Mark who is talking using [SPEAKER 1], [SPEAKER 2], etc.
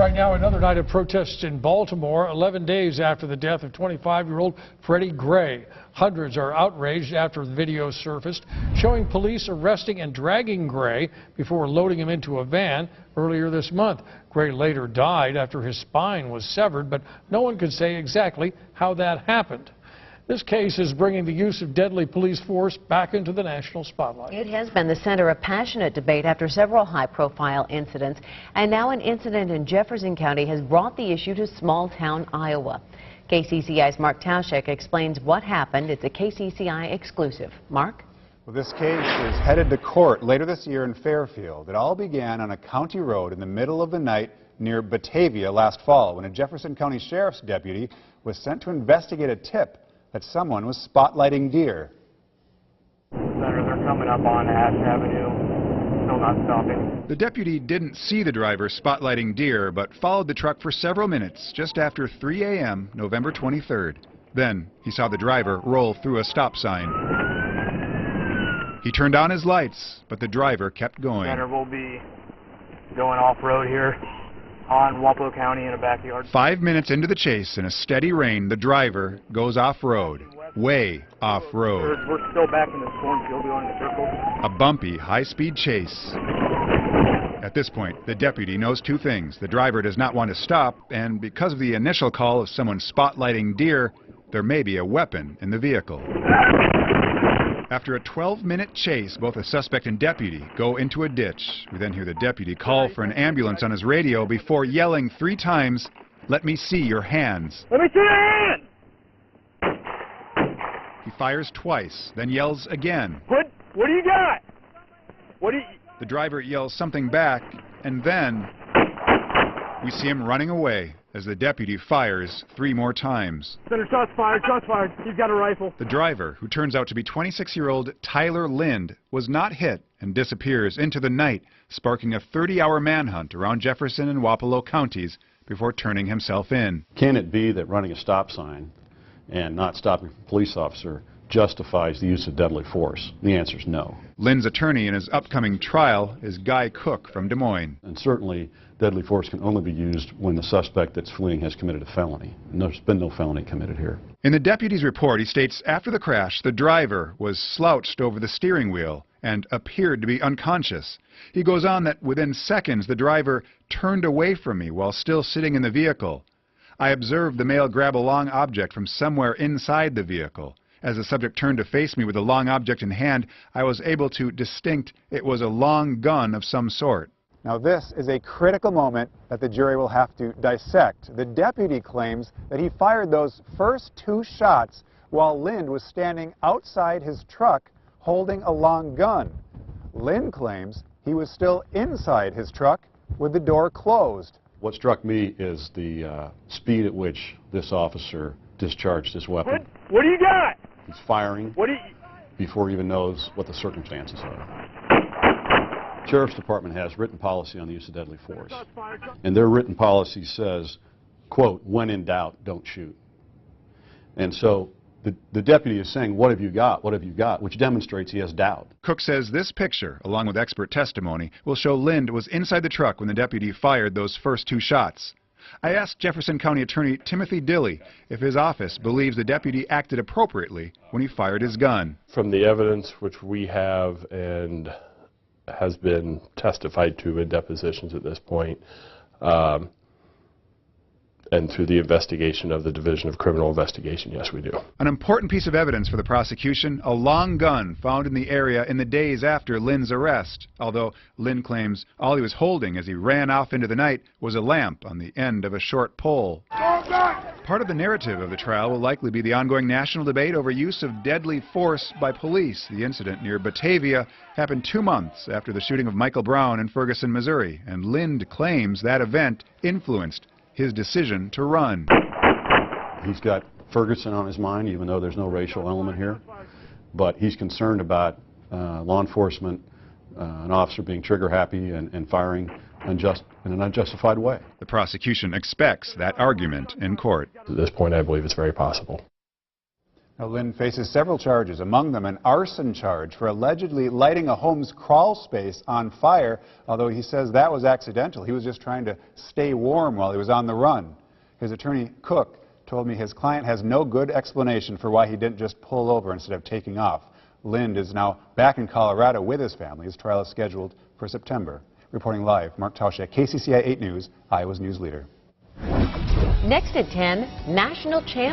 [SPEAKER 1] Right now, another night of protests in Baltimore, 11 days after the death of 25-year-old Freddie Gray. Hundreds are outraged after the video surfaced, showing police arresting and dragging Gray before loading him into a van earlier this month. Gray later died after his spine was severed, but no one could say exactly how that happened. This case is bringing the use of deadly police force back into the national spotlight.
[SPEAKER 2] It has been the center of passionate debate after several high-profile incidents, and now an incident in Jefferson County has brought the issue to small-town Iowa. KCCI's Mark Tauschek explains what happened. It's a KCCI exclusive. Mark?
[SPEAKER 3] Well, this case is headed to court later this year in Fairfield. It all began on a county road in the middle of the night near Batavia last fall when a Jefferson County Sheriff's deputy was sent to investigate a tip that someone was spotlighting deer.
[SPEAKER 4] Center, they're coming up on Ash Avenue, still not stopping.
[SPEAKER 3] The deputy didn't see the driver spotlighting deer, but followed the truck for several minutes just after 3 a.m. November 23rd. Then he saw the driver roll through a stop sign. He turned on his lights, but the driver kept going.
[SPEAKER 4] Center will be going off-road here on Wapello County in a backyard.
[SPEAKER 3] 5 minutes into the chase, in a steady rain, the driver goes off-road, way off-road.
[SPEAKER 4] We're still back in this cornfield going in the circle.
[SPEAKER 3] A bumpy, high-speed chase. At this point, the deputy knows two things. The driver does not want to stop, and because of the initial call of someone spotlighting deer, there may be a weapon in the vehicle. After a 12-minute chase, both the suspect and deputy go into a ditch. We then hear the deputy call for an ambulance on his radio before yelling 3 times, "Let me see your hands."
[SPEAKER 4] Let me see your hand!
[SPEAKER 3] He fires twice, then yells again.
[SPEAKER 4] What do you got? What do you...
[SPEAKER 3] The driver yells something back, and then we see him running away as the deputy fires 3 more times.
[SPEAKER 4] Center, shots fired, shots fired. He's got a rifle.
[SPEAKER 3] The driver, who turns out to be 26-year-old Tyler Lind, was not hit and disappears into the night, sparking a 30-hour manhunt around Jefferson and Wapello counties before turning himself in.
[SPEAKER 5] Can it be that running a stop sign and not stopping a police officer justifies the use of deadly force? The answer is no.
[SPEAKER 3] Lind's attorney in his upcoming trial is Guy Cook from Des Moines.
[SPEAKER 5] And certainly deadly force can only be used when the suspect that's fleeing has committed a felony. And there's been no felony committed here.
[SPEAKER 3] In the deputy's report, he states after the crash, the driver was slouched over the steering wheel and appeared to be unconscious. He goes on that within seconds, the driver turned away from me while still sitting in the vehicle. I observed the male grab a long object from somewhere inside the vehicle. As the subject turned to face me with a long object in hand, I was able to distinct it was a long gun of some sort. Now this is a critical moment that the jury will have to dissect. The deputy claims that he fired those first 2 shots while Lind was standing outside his truck holding a long gun. Lind claims he was still inside his truck with the door closed.
[SPEAKER 5] What struck me is the speed at which this officer discharged his weapon.
[SPEAKER 4] What do you got?
[SPEAKER 5] He's firing
[SPEAKER 4] What do you...
[SPEAKER 5] before he even knows what the circumstances are. Sheriff's Department has written policy on the use of deadly force, and their written policy says, quote, "When in doubt, don't shoot." And so the deputy is saying, "What have you got? What have you got?" which demonstrates he has doubt.
[SPEAKER 3] Cook says this picture, along with expert testimony, will show Lind was inside the truck when the deputy fired those first 2 shots. I asked Jefferson County Attorney Timothy Dilley if his office believes the deputy acted appropriately when he fired his gun.
[SPEAKER 6] From the evidence which we have and has been testified to in depositions at this point, and through the investigation of the Division of Criminal Investigation, yes, we do.
[SPEAKER 3] An important piece of evidence for the prosecution, a long gun found in the area in the days after Lind's arrest, although Lind claims all he was holding as he ran off into the night was a lamp on the end of a short pole. Part of the narrative of the trial will likely be the ongoing national debate over use of deadly force by police. The incident near Batavia happened 2 months after the shooting of Michael Brown in Ferguson, Missouri, and Lind claims that event influenced his decision to run.
[SPEAKER 5] He's got Ferguson on his mind, even though there's no racial element here, but he's concerned about law enforcement, an officer being trigger happy and firing in an unjustified way.
[SPEAKER 3] The prosecution expects that argument in court.
[SPEAKER 6] At this point, I believe it's very possible.
[SPEAKER 3] Now, Lynn faces several charges, among them an arson charge for allegedly lighting a home's crawl space on fire, although he says that was accidental. He was just trying to stay warm while he was on the run. His attorney, Cook, told me his client has no good explanation for why he didn't just pull over instead of taking off. Lind is now back in Colorado with his family. His trial is scheduled for September. Reporting live, Mark Tauschek, KCCI 8 News, Iowa's news leader.
[SPEAKER 2] Next at 10, national champion.